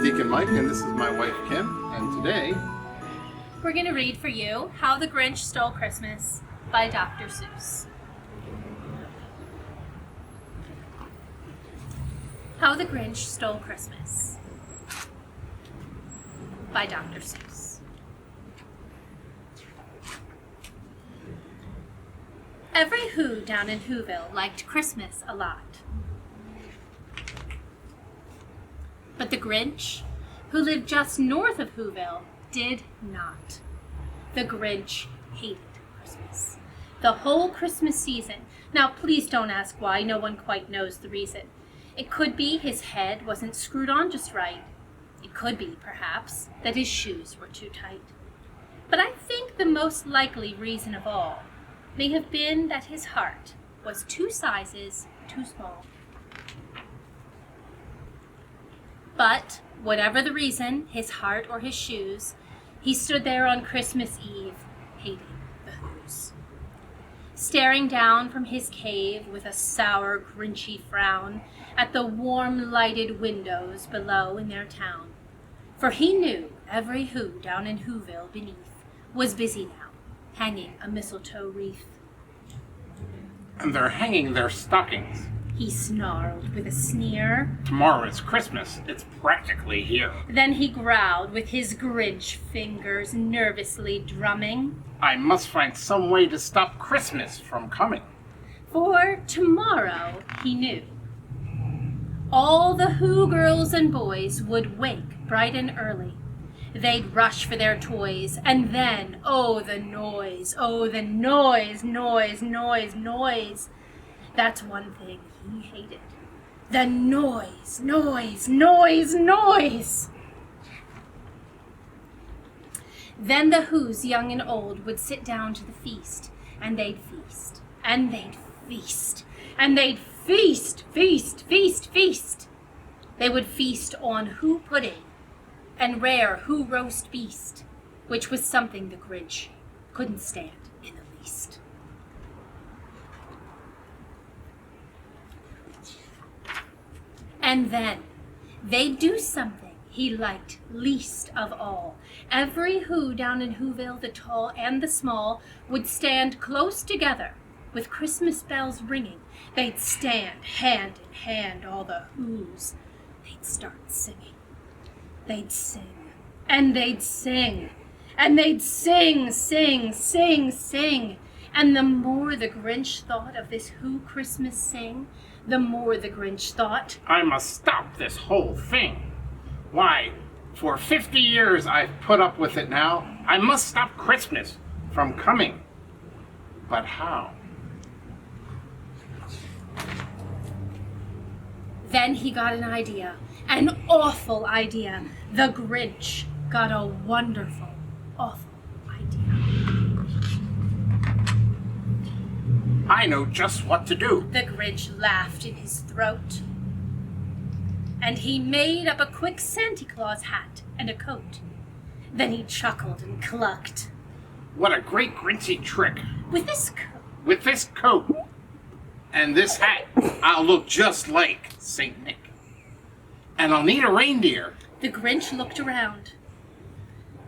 I'm Deacon Mike, and this is my wife Kim, and today we're going to read for you How the Grinch Stole Christmas by Dr. Seuss. How the Grinch Stole Christmas by Dr. Seuss. Every Who down in Whoville liked Christmas a lot. But the Grinch, who lived just north of Whoville, did not. The Grinch hated Christmas. The whole Christmas season. Now, please don't ask why. No one quite knows the reason. It could be his head wasn't screwed on just right. It could be, perhaps, that his shoes were too tight. But I think the most likely reason of all may have been that his heart was 2 sizes too small. But, whatever the reason, his heart or his shoes, he stood there on Christmas Eve, hating the Whos. Staring down from his cave with a sour, grinchy frown at the warm, lighted windows below in their town. For he knew every Who down in Whoville beneath was busy now, hanging a mistletoe wreath. and they're hanging their stockings. He snarled with a sneer. Tomorrow is Christmas. It's practically here. Then he growled with his Grinch fingers nervously drumming. I must find some way to stop Christmas from coming. For tomorrow, he knew, all the Who girls and boys would wake bright and early. They'd rush for their toys, and then, oh, the noise, noise, noise. That's one thing he hated. The noise. Then the Whos, young and old, would sit down to the feast, and they'd feast, and they'd feast, and they'd feast. They would feast on Who pudding and rare Who roast beast, which was something the Grinch couldn't stand in the least. And then they'd do something he liked least of all. Every Who down in Whoville, the tall and the small, would stand close together with Christmas bells ringing. They'd stand hand in hand, all the Whos. They'd start singing. They'd sing, and they'd sing, and they'd sing. And the more the Grinch thought of this Who Christmas sing, the more the Grinch thought, I must stop this whole thing. Why, for 50 years I've put up with it now. I must stop Christmas from coming. But how? Then he got an idea, an awful idea. The Grinch got a wonderful, awful idea. I know just what to do. The Grinch laughed in his throat, and he made up a quick Santa Claus hat and a coat. Then he chuckled and clucked. What a great Grinchy trick. With this coat and this hat, I'll look just like Saint Nick. And I'll need a reindeer. The Grinch looked around.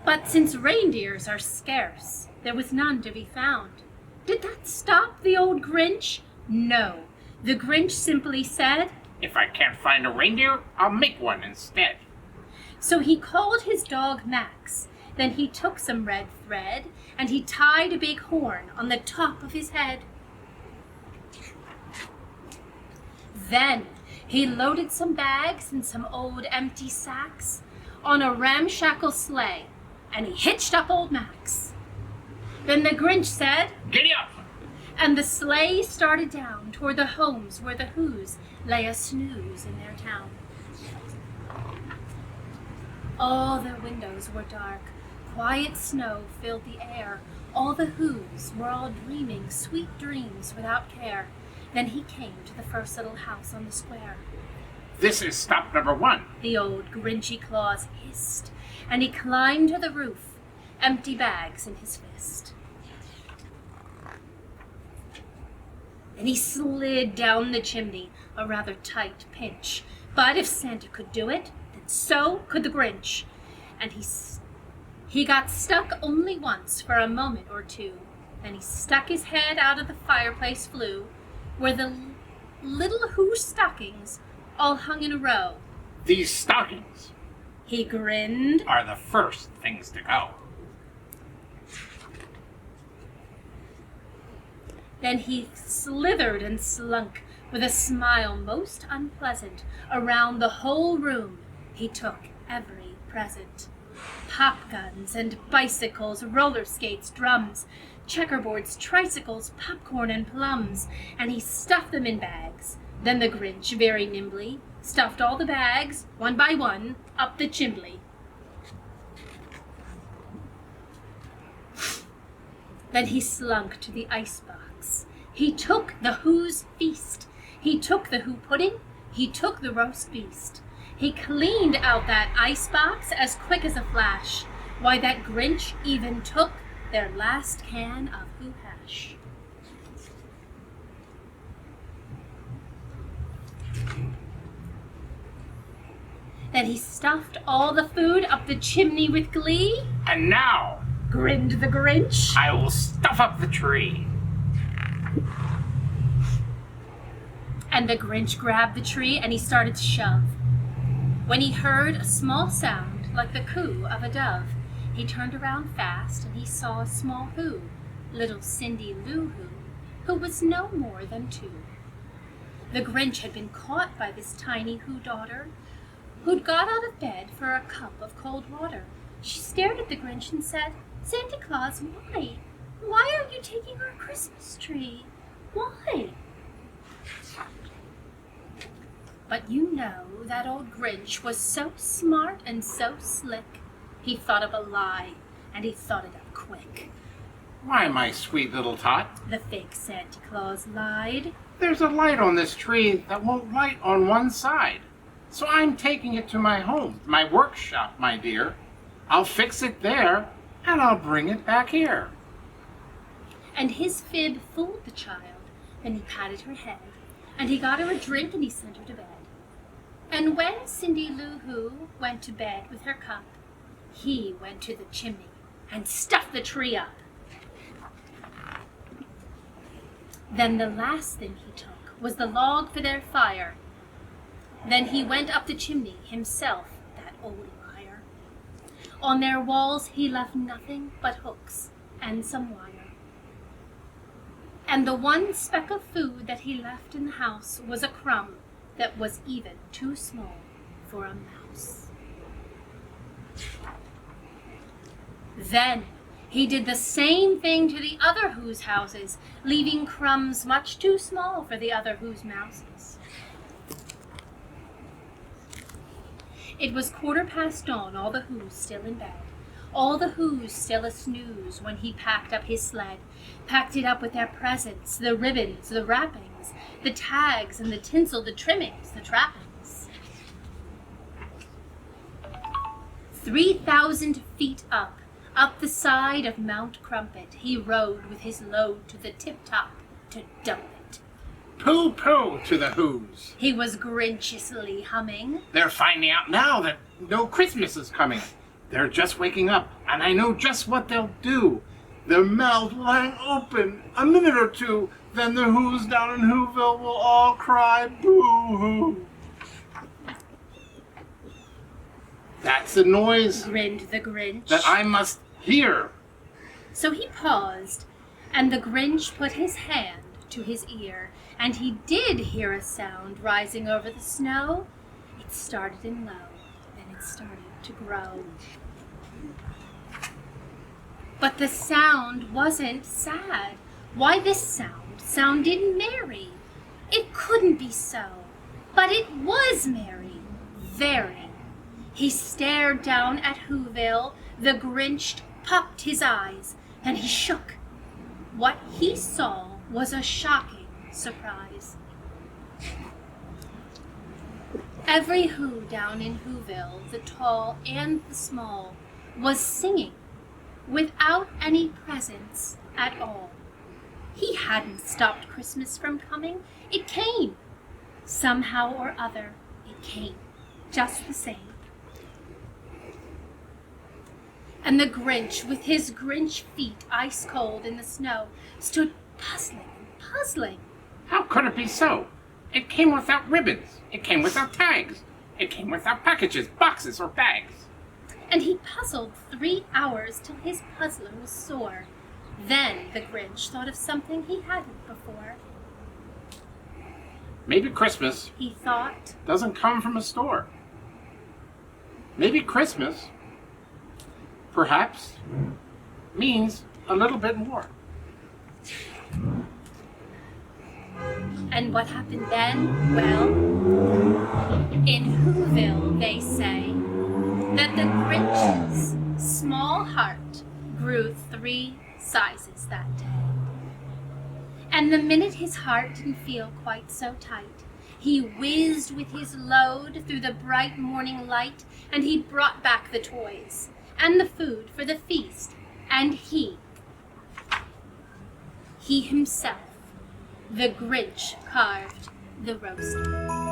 But since reindeers are scarce, there was none to be found. Did that stop the old Grinch? No. The Grinch simply said, If I can't find a reindeer, I'll make one instead. So he called his dog Max. Then he took some red thread, and he tied a big horn on the top of his head. Then he loaded some bags and some old empty sacks on a ramshackle sleigh, and he hitched up old Max. Then the Grinch said, Giddy up! And the sleigh started down toward the homes where the Whos lay a snooze in their town. All their windows were dark. Quiet snow filled the air. All the Whos were all dreaming sweet dreams without care. Then he came to the first little house on the square. This is stop number 1. The old Grinchy Claus hissed, and he climbed to the roof, empty bags in his fist. Then he slid down the chimney, a rather tight pinch. But if Santa could do it, then So could the Grinch, and he got stuck only once for a moment or two. Then he stuck his head out of the fireplace flue, where the little Who stockings all hung in a row. These stockings He grinned. are the first things to go. Then he slithered and slunk, with a smile most unpleasant, around the whole room. He took every present. Pop guns and bicycles, roller skates, drums, checkerboards, tricycles, popcorn and plums, and he stuffed them in bags. Then the Grinch, very nimbly, stuffed all the bags, one by one, up the chimbley. Then he slunk to the icebox. He took the Who's feast. He took the Who pudding. He took the roast beast. He cleaned out that icebox as quick as a flash. Why, that Grinch even took their last can of Who hash. Then he stuffed all the food up the chimney with glee. And now Grinned the Grinch. I will stuff up the tree. And the Grinch grabbed the tree and he started to shove. When he heard a small sound like the coo of a dove, he turned around fast and he saw a small Who, little Cindy Lou Who was no more than 2. The Grinch had been caught by this tiny Who daughter, who'd got out of bed for a cup of cold water. She stared at the Grinch and said, "Santa Claus, why? Why are you taking our Christmas tree? Why?" But you know, that old Grinch was so smart and so slick, he thought of a lie, and he thought it up quick. Why, my sweet little tot, The fake Santa Claus lied. there's a light on this tree that won't light on one side. So I'm taking it to my home, my workshop, my dear. I'll fix it there, and I'll bring it back here. And his fib fooled the child. Then he patted her head, and he got her a drink, and he sent her to bed. And when Cindy Lou Who went to bed with her cup, he went to the chimney and stuffed the tree up. Then the last thing he took was the log for their fire. Then he went up the chimney himself, that old liar. On their walls he left nothing but hooks and some wire. And the one speck of food that he left in the house was a crumb that was even too small for a mouse. Then he did the same thing to the other Who's houses, leaving crumbs much too small for the other Who's mouses. It was 15:15 dawn, all the Who's still in bed. All the Who's still a snooze when he packed up his sled, packed it up with their presents, the ribbons, the wrappings, the tags and the tinsel, the trimmings, the trappings. 3,000 feet up the side of Mount Crumpet, he rode with his load to the tip-top to dump it. Pooh-pooh to the Who's. He was Grinchiously humming. They're finding out now that no Christmas is coming. They're just waking up, and I know just what they'll do. Their mouths will hang open a minute or two, then the Who's down in Whoville will all cry boo-hoo. That's the noise Grinned the Grinch. that I must hear. So he paused, and the Grinch put his hand to his ear, and he did hear a sound rising over the snow. It started in low, then it started to grow. But the sound wasn't sad. Why, this sound sounded merry. It couldn't be so, but it was merry, very. He stared down at Whoville. The Grinch popped his eyes, and he shook. What he saw was a shocking surprise. Every Who down in Whoville, the tall and the small, was singing without any presents at all. He hadn't stopped Christmas from coming. It came. Somehow or other, it came. Just the same. And the Grinch, with his Grinch feet ice cold in the snow, stood puzzling and puzzling. How could it be so? It came without ribbons. It came without tags. It came without packages, boxes, or bags. And he puzzled 3 hours till his puzzler was sore. Then the Grinch thought of something he hadn't before. Maybe Christmas He thought, doesn't come from a store. Maybe Christmas, perhaps, means a little bit more. and what happened then? Well, in Whoville they say that the Grinch's small heart grew 3 sizes that day. And the minute his heart didn't feel quite so tight, he whizzed with his load through the bright morning light, and he brought back the toys and the food for the feast, and he himself, the Grinch, carved the roast.